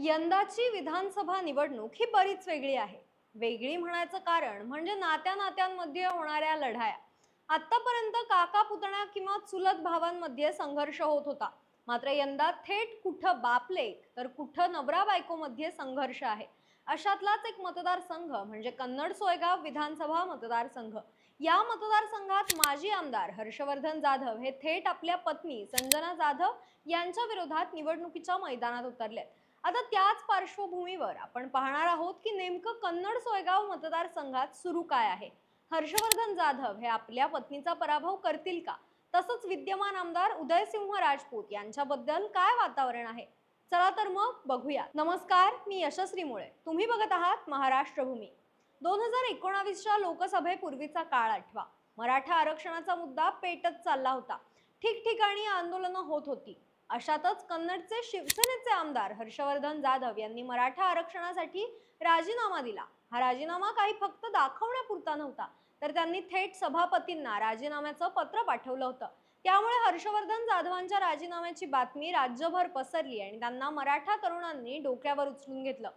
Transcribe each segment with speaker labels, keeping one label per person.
Speaker 1: यंदाची विधानसभा निवडणूक ही बरीच वेगळी आहे. वेगळी म्हणायचं कारण म्हणजे नात्यांमध्ये होणाऱ्या लढाया. आतापर्यंत काका पुतण्या किंवा चुलत भावांमध्ये संघर्ष होत होता. मात्र यंदा थेट कुठं बापलेक तर कुठं नवरा बायको मध्ये संघर्ष आहे. अशातलाच एक मतदारसंघ म्हणजे कन्नड सोयगाव विधानसभा मतदारसंघ. या मतदारसंघात माजी आमदार हर्षवर्धन जाधव हे थेट आपल्या पत्नी संजना जाधव यांच्या विरोधात निवडणुकीच्या मैदानात उतरले. आता त्याच पार्श्वभूमीवर आपण पाहणार आहोत की नेमकं कन्नड सोयगाव मतदारसंघात सुरू काय आहे. हर्षवर्धन जाधव हे आपल्या पत्नीचा पराभव करतील का? तसंच विद्यमान आमदार उदयसिंह राजपूत यांच्याबद्दल काय वातावरण आहे? चला तर मग बघूया. नमस्कार, मी यशस्वी मुळे. तुम्ही बघत आहात महाराष्ट्र भूमी. 2019च्या लोकसभेपूर्वीचा काळ आठवा. मराठा आरक्षणाचा मुद्दा पेटत चालला होता. ठिकठिकाणी आंदोलनं होत होती. अशातच कन्नडचे शिवसेनेचे आमदार हर्षवर्धन जाधव यांनी मराठा आरक्षणासाठी राजीनामा दिला. हा राजीनामा काही फक्त दाखवण्यापुरता नव्हता, तर त्यांनी थेट सभापतींना राजीनाम्याचं पत्र पाठवलं होतं. त्यामुळे हर्षवर्धन जाधवांच्या राजीनाम्याची बातमी राज्यभर पसरली आणि त्यांना मराठा तरुणांनी डोक्यावर उचलून घेतलं.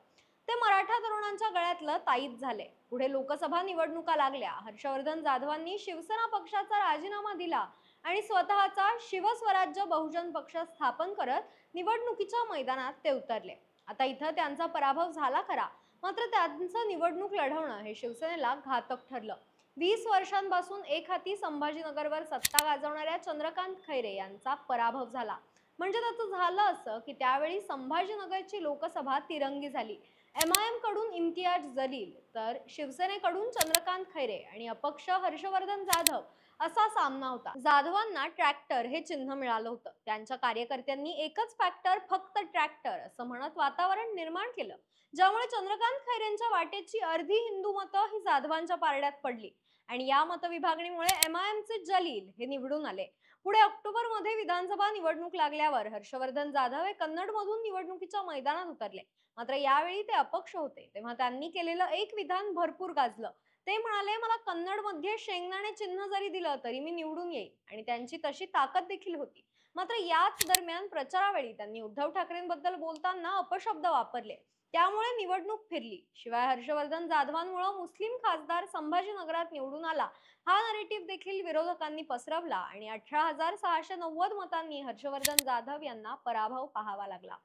Speaker 1: ते मराठा तरुणांच्या गळ्यातलं ताईत झाले. पुढे लोकसभा निवडणुका लागल्या. हर्षवर्धन जाधवांनी शिवसेना पक्षाचा राजीनामा दिला आणि स्वतःचा शिवस्वराज्य बहुजन पक्ष स्थापन करत निवडणुकीच्या मैदानात ते उतरले. आता इथं त्यांचा पराभव झाला खरा, मात्र त्यांचं निवडणूक लढवणं हे शिवसेनेला घातक ठरलं. 20 वर्षांपासून एक हाती संभाजीनगरवर सत्ता गाजवणाऱ्या चंद्रकांत खैरे यांचा पराभव झाला. म्हणजे त्याचं झालं असं की त्यावेळी संभाजीनगरची लोकसभा तिरंगी झाली. MIM कडून इम्तियाज जलील तर शिवसेनेकडून चंद्रकांत खैरे आणि अपक्ष हर्षवर्धन जाधव असा सामना होता. जाधवांना ट्रॅक्टर हे चिन्ह मिळालं होतं. त्यांच्या कार्यकर्त्यांनी एकच फॅक्टर, फक्त ट्रॅक्टर असं म्हणत वातावरण निर्माण केलं, ज्यामुळे चंद्रकांत खैरेंच्या वाटेची अर्धी हिंदू मतं ही जाधवांच्या पारड्यात पडली आणि या मतविभागणीमुळे MIM चे जलील हे निवडून आले. पुढे ऑक्टोबरमध्ये विधानसभा निवडणूक लागल्यावर हर्षवर्धन जाधव हे कन्नडमधून निवडणुकीच्या मैदानात उतरले. मात्र यावेळी ते अपक्ष होते. तेव्हा त्यांनी केलेलं एक विधान भरपूर गाजलं. ते म्हणाले, मला कन्नडमध्ये शेंगदाणे चिन्ह जरी दिलं तरी मी निवडून येईल, आणि त्यांची तशी ताकद देखील होती. मात्र याच दरम्यान प्रचारावेळी त्यांनी उद्धव ठाकरेंबद्दल बोलताना अपशब्द वापरले. त्यामुळे निवडणूक फिरली. शिवाय हर्षवर्धन जाधवांमुळे मुस्लिम खासदार संभाजीनगरात निवडून आला हा नरेटिव्ह देखील विरोधकांनी पसरवला आणि 18,690 मतांनी हर्षवर्धन जाधव यांना पराभव पाहावा लागला.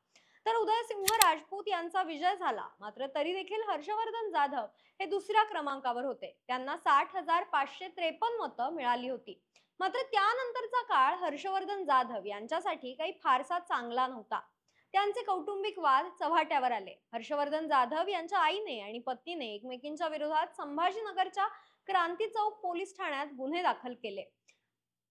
Speaker 1: तर उदयसिंह राजपूत यांचा विजय झाला. मात्र तरी देखील हर्षवर्धन जाधव हे दुसऱ्या क्रमांकावर होते. त्यांना 60,553 मतं मिळाली होती. मात्र त्यानंतरचा काळ हर्षवर्धन जाधव यांच्यासाठी काही फारसा चांगला नव्हता. त्यांचे कौटुंबिक वाद चव्हाट्यावर आले. हर्षवर्धन जाधव यांच्या आईने आणि पत्नीने एकमेकींच्या विरोधात संभाजीनगरच्या क्रांती चौक पोलीस ठाण्यात गुन्हे दाखल केले.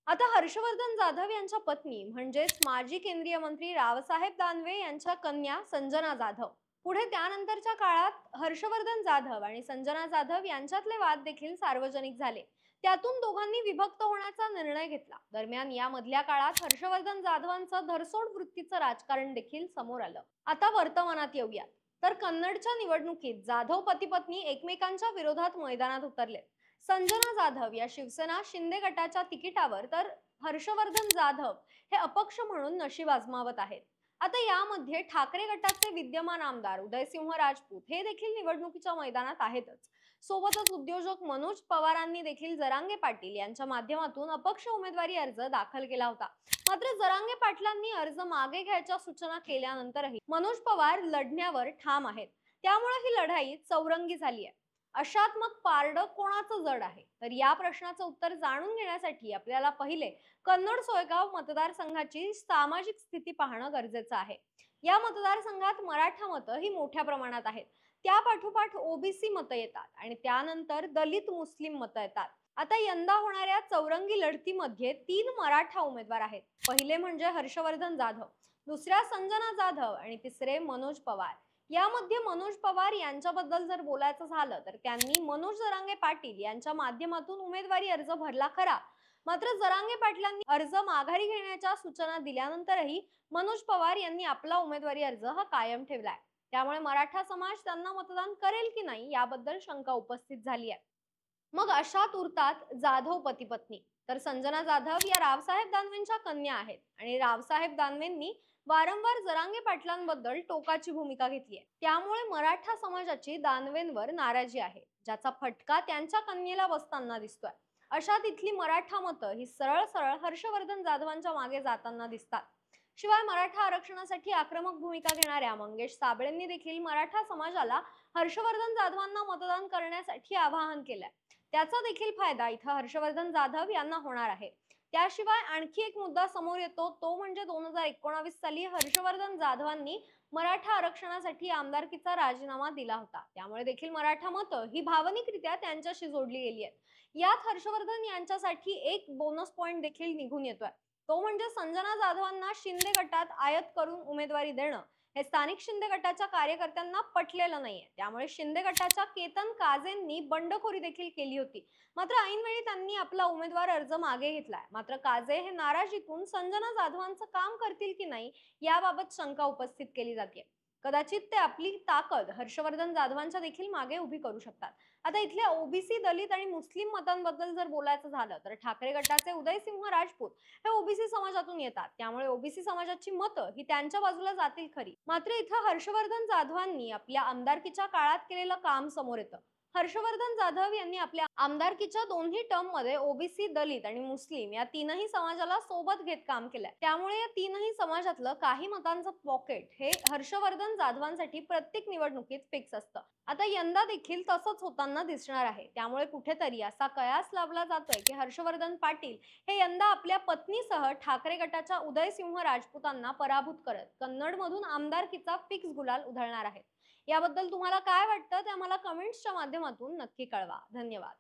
Speaker 1: आता हर्षवर्धन जाधव यांच्या पत्नी म्हणजेच माजी केंद्रीय मंत्री रावसाहेब दानवे यांच्या कन्या संजना जाधव. पुढे त्यानंतरच्या काळात हर्षवर्धन जाधव आणि संजना जाधव यांच्यातले वाद देखील सार्वजनिक झाले. त्यातून दोघांनी विभक्त होण्याचा निर्णय घेतला. दरम्यान या मधल्या काळात हर्षवर्धन जाधवांचं धरसोड वृत्तीचं राजकारण देखील समोर आलं. आता वर्तमानात येऊया. तर कन्नडच्या निवडणुकीत जाधव पती पत्नी एकमेकांच्या विरोधात मैदानात उतरले. संजना जाधव या शिवसेना शिंदे गटाच्या तिकिटावर तर हर्षवर्धन जाधव हे अपक्ष म्हणून नशीब आजमावत आहेत. आता यामध्ये ठाकरे गटाचे विद्यमान आमदार उदयसिंह राजपूत हे देखील निवडणुकीच्या मैदानात आहेतच. सोबतच उद्योजक मनोज पवारांनी देखील जरांगे पाटील यांच्या माध्यमातून अपक्ष उमेदवारी अर्ज दाखल केला होता. मात्र जरांगे पाटलांनी अर्ज मागे घ्यायच्या सूचना केल्यानंतरही मनोज पवार लढण्यावर ठाम आहेत. त्यामुळे ही लढाई चौरंगी झाली आहे. अशात मग पारडं कोणाचं जड आहे? तर या प्रश्नाचं उत्तर जाणून घेण्यासाठी आपल्याला पहिले कन्नड सोयगाव मतदारसंघाची सामाजिक स्थिती पाहणं गरजेचं आहे. या मतदारसंघात मराठा मतं ही मोठ्या प्रमाणात आहेत. त्या पाठोपाठ OBC मतं येतात आणि त्यानंतर दलित मुस्लिम मतं येतात. आता यंदा होणाऱ्या चौरंगी लढतीमध्ये 3 मराठा उमेदवार आहेत. पहिले म्हणजे हर्षवर्धन जाधव, दुसऱ्या संजना जाधव आणि तिसरे मनोज पवार. यामध्ये मनोज पवार यांच्याबद्दल जर बोलायचं झालं तर त्यांनी मनोज जरांगे पाटील यांच्या माध्यमातून उमेदवारी अर्ज भरला खरा. मात्र जरांगे पाटलांनी अर्ज माघारी घेण्याच्या सूचना दिल्यानंतरही मनोज पवार यांनी आपला उमेदवारी अर्ज हा कायम ठेवलाय. त्यामुळे मराठा समाज त्यांना मतदान करेल की नाही याबद्दल शंका उपस्थित झाली आहे. मग अशात उरतात जाधव पती पत्नी. तर संजना जाधव या रावसाहेब दानवेंच्या कन्या आहेत आणि रावसाहेब दानवेंनी वारंवार जरांगे पाटलांबद्दल टोकाची भूमिका घेतली आहे. त्यामुळे मराठा समाजाची दानवेंवर नाराजी आहे, ज्याचा फटका त्यांच्या कन्येला बसताना दिसतोय. अशात इथली मराठा मतं ही सरळ सरळ हर्षवर्धन जाधवांच्या मागे जाताना दिसतात. शिवाय मराठा आरक्षणासाठी आक्रमक भूमिका घेणाऱ्या मंगेश साबळेंनी देखील मराठा समाजाला हर्षवर्धन जाधवांना मतदान करण्यासाठी आवाहन केलंय. त्याचा देखील फायदा इथं हर्षवर्धन जाधव यांना होणार आहे. त्याशिवाय आणखी एक मुद्दा समोर येतो, तो म्हणजे 2019 साली हर्षवर्धन जाधवांनी मराठा आरक्षणासाठी आमदारकीचा राजीनामा दिला होता. त्यामुळे देखील मराठा मतं ही भावनिकरित्या त्यांच्याशी जोडली गेली आहेत. यात हर्षवर्धन यांच्यासाठी एक बोनस पॉइंट देखील निघून येतोय. तो म्हणजे संजना जाधवांना शिंदे गटात आयात करून उमेदवारी देणं हे स्थानिक शिंदे गटाच्या कार्यकर्त्यांना पटलेलं नाहीये. त्यामुळे शिंदे गटाच्या केतन काझेंनी बंडखोरी देखील केली होती. मात्र ऐनवेळी त्यांनी आपला उमेदवार अर्ज मागे घेतलाय. मात्र काझे हे नाराजीतून संजना जाधवांचं काम करतील की नाही याबाबत शंका उपस्थित केली जाते. कदाचित ते आपली ताकद हर्षवर्धन जाधवांच्या देखील मागे उभी करू शकतात. आता इथल्या ओबीसी, दलित आणि मुस्लिम मतांबद्दल जर बोलायचं झालं तर ठाकरे गटाचे उदयसिंह राजपूत हे ओबीसी समाजातून येतात. त्यामुळे ओबीसी समाजाची मतं ही त्यांच्या बाजूला जातील खरी. मात्र इथं हर्षवर्धन जाधवांनी आपल्या आमदारकीच्या काळात केलेलं काम समोर येतं. हर्षवर्धन जाधव यांनी आपल्या आमदारकीच्या दोन्ही टर्म मध्ये ओबीसी, दलित आणि मुस्लिम या तीनही समाजाला सोबत घेत काम केलंय. त्यामुळे या तीनही समाजातलं काही मतांचं पॉकेट हे हर्षवर्धन जाधवांसाठी प्रत्येक निवडणुकीत फिक्स असतं. आता यंदा देखील तसंच होताना दिसणार आहे. त्यामुळे कुठेतरी असा कयास लावला जातोय की हर्षवर्धन पाटील हे यंदा आपल्या पत्नीसह ठाकरे गटाच्या उदयसिंह राजपूतांना पराभूत करत कन्नडमधून आमदारकीचा फिक्स गुलाल उधळणार आहेत. याबद्दल तुम्हाला काय वाटतं ते आम्हाला कमेंट्सच्या माध्यमातून नक्की कळवा. धन्यवाद.